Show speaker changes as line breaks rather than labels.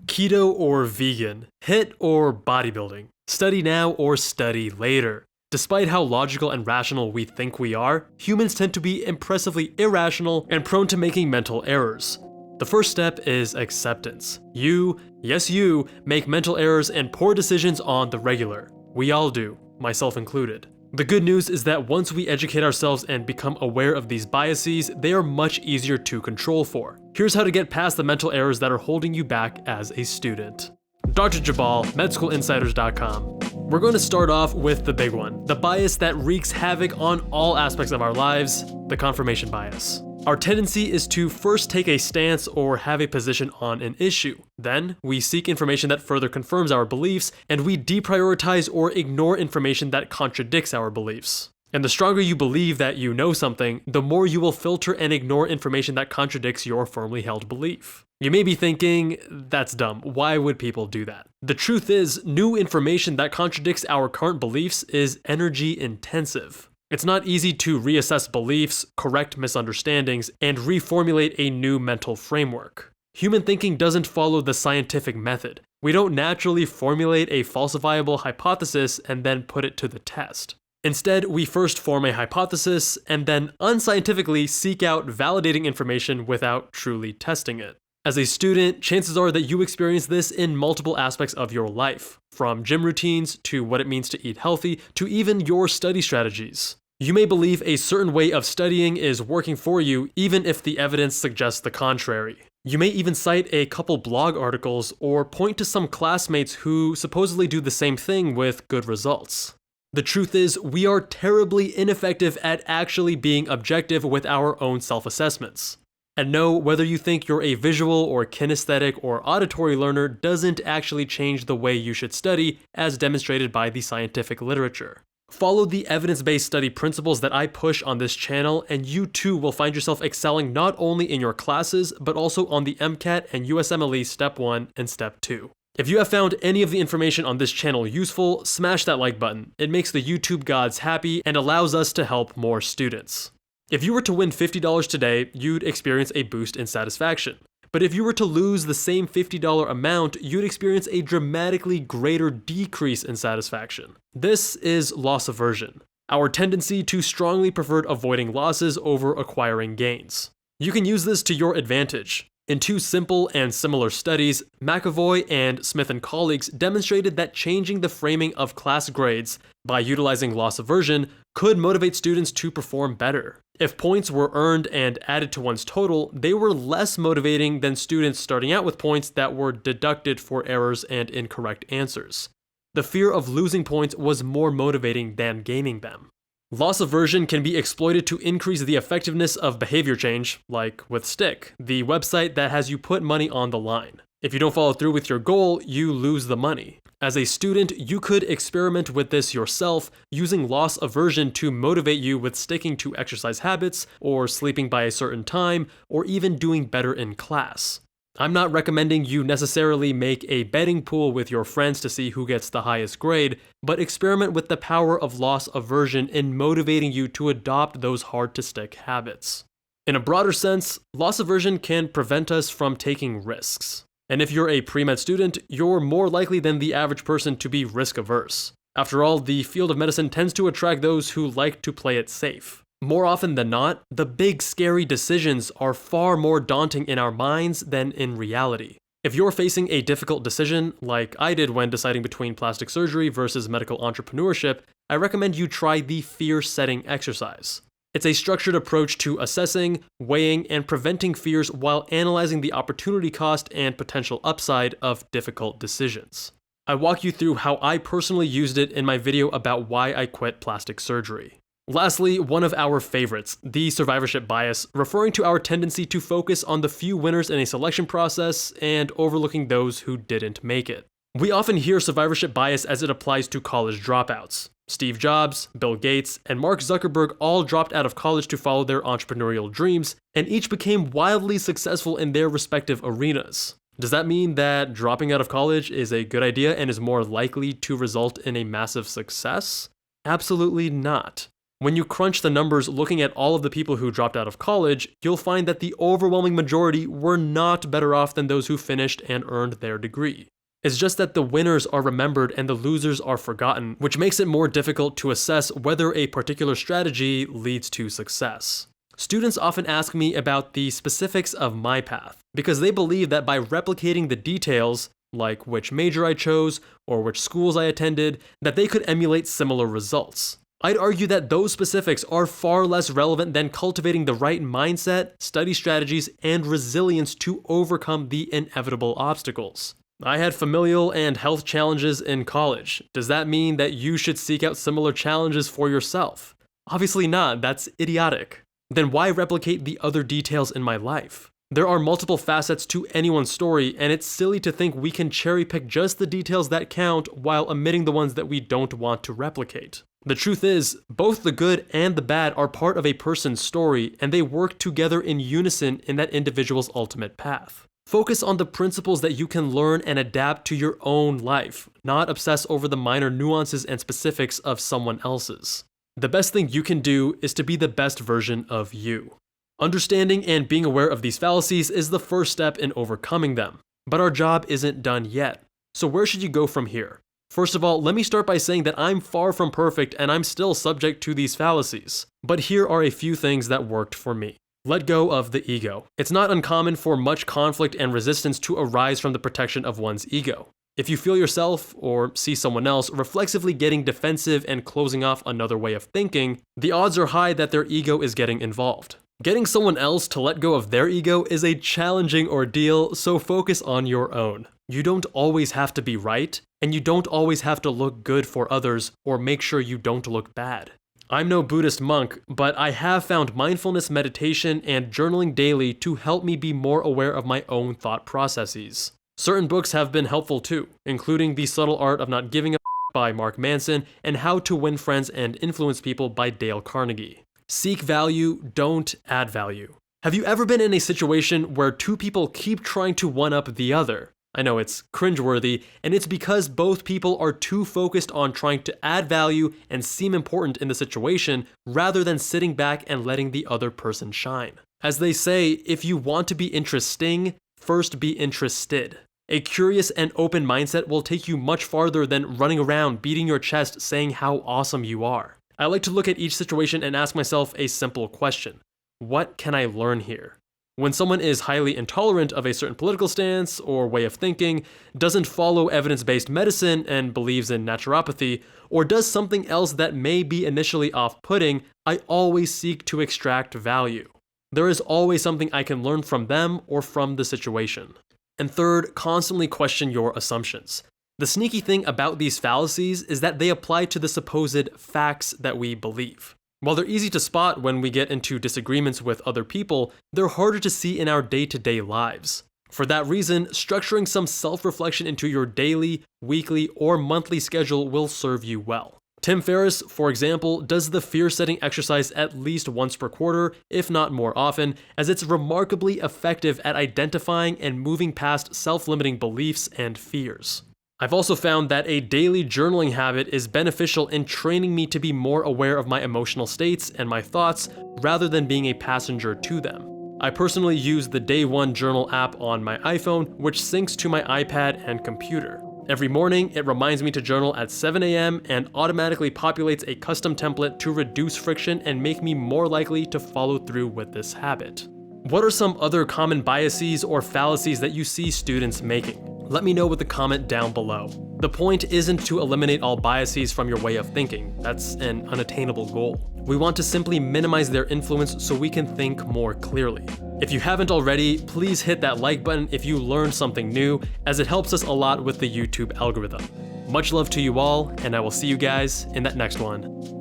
Keto or vegan, HIIT or bodybuilding, study now or study later. Despite how logical and rational we think we are, humans tend to be impressively irrational and prone to making mental errors. The first step is acceptance. You, yes you, make mental errors and poor decisions on the regular. We all do, myself included. The good news is that once we educate ourselves and become aware of these biases, they are much easier to control for. Here's how to get past the mental errors that are holding you back as a student. Dr. Jabal, MedSchoolInsiders.com. We're going to start off with the big one, the bias that wreaks havoc on all aspects of our lives, the confirmation bias. Our tendency is to first take a stance or have a position on an issue. Then, we seek information that further confirms our beliefs, and we deprioritize or ignore information that contradicts our beliefs. And the stronger you believe that you know something, the more you will filter and ignore information that contradicts your firmly held belief. You may be thinking, that's dumb, why would people do that? The truth is, new information that contradicts our current beliefs is energy intensive. It's not easy to reassess beliefs, correct misunderstandings, and reformulate a new mental framework. Human thinking doesn't follow the scientific method. We don't naturally formulate a falsifiable hypothesis and then put it to the test. Instead, we first form a hypothesis and then unscientifically seek out validating information without truly testing it. As a student, chances are that you experience this in multiple aspects of your life, from gym routines to what it means to eat healthy to even your study strategies. You may believe a certain way of studying is working for you even if the evidence suggests the contrary. You may even cite a couple blog articles or point to some classmates who supposedly do the same thing with good results. The truth is, we are terribly ineffective at actually being objective with our own self-assessments. And no, whether you think you're a visual or kinesthetic or auditory learner doesn't actually change the way you should study, as demonstrated by the scientific literature. Follow the evidence-based study principles that I push on this channel, and you too will find yourself excelling not only in your classes, but also on the MCAT and USMLE Step 1 and Step 2. If you have found any of the information on this channel useful, smash that like button. It makes the YouTube gods happy and allows us to help more students. If you were to win $50 today, you'd experience a boost in satisfaction. But if you were to lose the same $50 amount, you'd experience a dramatically greater decrease in satisfaction. This is loss aversion, our tendency to strongly prefer avoiding losses over acquiring gains. You can use this to your advantage. In two simple and similar studies, McAvoy and Smith and colleagues demonstrated that changing the framing of class grades by utilizing loss aversion could motivate students to perform better. If points were earned and added to one's total, they were less motivating than students starting out with points that were deducted for errors and incorrect answers. The fear of losing points was more motivating than gaining them. Loss aversion can be exploited to increase the effectiveness of behavior change, like with Stick, the website that has you put money on the line. If you don't follow through with your goal, you lose the money. As a student, you could experiment with this yourself, using loss aversion to motivate you with sticking to exercise habits, or sleeping by a certain time, or even doing better in class. I'm not recommending you necessarily make a betting pool with your friends to see who gets the highest grade, but experiment with the power of loss aversion in motivating you to adopt those hard-to-stick habits. In a broader sense, loss aversion can prevent us from taking risks. And if you're a pre-med student, you're more likely than the average person to be risk-averse. After all, the field of medicine tends to attract those who like to play it safe. More often than not, the big scary decisions are far more daunting in our minds than in reality. If you're facing a difficult decision, like I did when deciding between plastic surgery versus medical entrepreneurship, I recommend you try the fear-setting exercise. It's a structured approach to assessing, weighing, and preventing fears while analyzing the opportunity cost and potential upside of difficult decisions. I walk you through how I personally used it in my video about why I quit plastic surgery. Lastly, one of our favorites, the survivorship bias, referring to our tendency to focus on the few winners in a selection process and overlooking those who didn't make it. We often hear survivorship bias as it applies to college dropouts. Steve Jobs, Bill Gates, and Mark Zuckerberg all dropped out of college to follow their entrepreneurial dreams, and each became wildly successful in their respective arenas. Does that mean that dropping out of college is a good idea and is more likely to result in a massive success? Absolutely not. When you crunch the numbers looking at all of the people who dropped out of college, you'll find that the overwhelming majority were not better off than those who finished and earned their degree. It's just that the winners are remembered and the losers are forgotten, which makes it more difficult to assess whether a particular strategy leads to success. Students often ask me about the specifics of my path, because they believe that by replicating the details, like which major I chose or which schools I attended, that they could emulate similar results. I'd argue that those specifics are far less relevant than cultivating the right mindset, study strategies, and resilience to overcome the inevitable obstacles. I had familial and health challenges in college. Does that mean that you should seek out similar challenges for yourself? Obviously not, that's idiotic. Then why replicate the other details in my life? There are multiple facets to anyone's story, and it's silly to think we can cherry pick just the details that count while omitting the ones that we don't want to replicate. The truth is, both the good and the bad are part of a person's story, and they work together in unison in that individual's ultimate path. Focus on the principles that you can learn and adapt to your own life, not obsess over the minor nuances and specifics of someone else's. The best thing you can do is to be the best version of you. Understanding and being aware of these fallacies is the first step in overcoming them, but our job isn't done yet. So where should you go from here? First of all, let me start by saying that I'm far from perfect and I'm still subject to these fallacies. But here are a few things that worked for me. Let go of the ego. It's not uncommon for much conflict and resistance to arise from the protection of one's ego. If you feel yourself, or see someone else, reflexively getting defensive and closing off another way of thinking, the odds are high that their ego is getting involved. Getting someone else to let go of their ego is a challenging ordeal, so focus on your own. You don't always have to be right, and you don't always have to look good for others or make sure you don't look bad. I'm no Buddhist monk, but I have found mindfulness meditation and journaling daily to help me be more aware of my own thought processes. Certain books have been helpful too, including The Subtle Art of Not Giving a by Mark Manson and How to Win Friends and Influence People by Dale Carnegie. Seek value, don't add value. Have you ever been in a situation where two people keep trying to one-up the other? I know it's cringeworthy, and it's because both people are too focused on trying to add value and seem important in the situation rather than sitting back and letting the other person shine. As they say, if you want to be interesting, first be interested. A curious and open mindset will take you much farther than running around beating your chest saying how awesome you are. I like to look at each situation and ask myself a simple question. What can I learn here? When someone is highly intolerant of a certain political stance or way of thinking, doesn't follow evidence-based medicine and believes in naturopathy, or does something else that may be initially off-putting, I always seek to extract value. There is always something I can learn from them or from the situation. And third, constantly question your assumptions. The sneaky thing about these fallacies is that they apply to the supposed facts that we believe. While they're easy to spot when we get into disagreements with other people, they're harder to see in our day-to-day lives. For that reason, structuring some self-reflection into your daily, weekly, or monthly schedule will serve you well. Tim Ferriss, for example, does the fear-setting exercise at least once per quarter, if not more often, as it's remarkably effective at identifying and moving past self-limiting beliefs and fears. I've also found that a daily journaling habit is beneficial in training me to be more aware of my emotional states and my thoughts rather than being a passenger to them. I personally use the Day One Journal app on my iPhone, which syncs to my iPad and computer. Every morning, it reminds me to journal at 7 a.m. and automatically populates a custom template to reduce friction and make me more likely to follow through with this habit. What are some other common biases or fallacies that you see students making? Let me know with a comment down below. The point isn't to eliminate all biases from your way of thinking. That's an unattainable goal. We want to simply minimize their influence so we can think more clearly. If you haven't already, please hit that like button if you learned something new, as it helps us a lot with the YouTube algorithm. Much love to you all, and I will see you guys in that next one.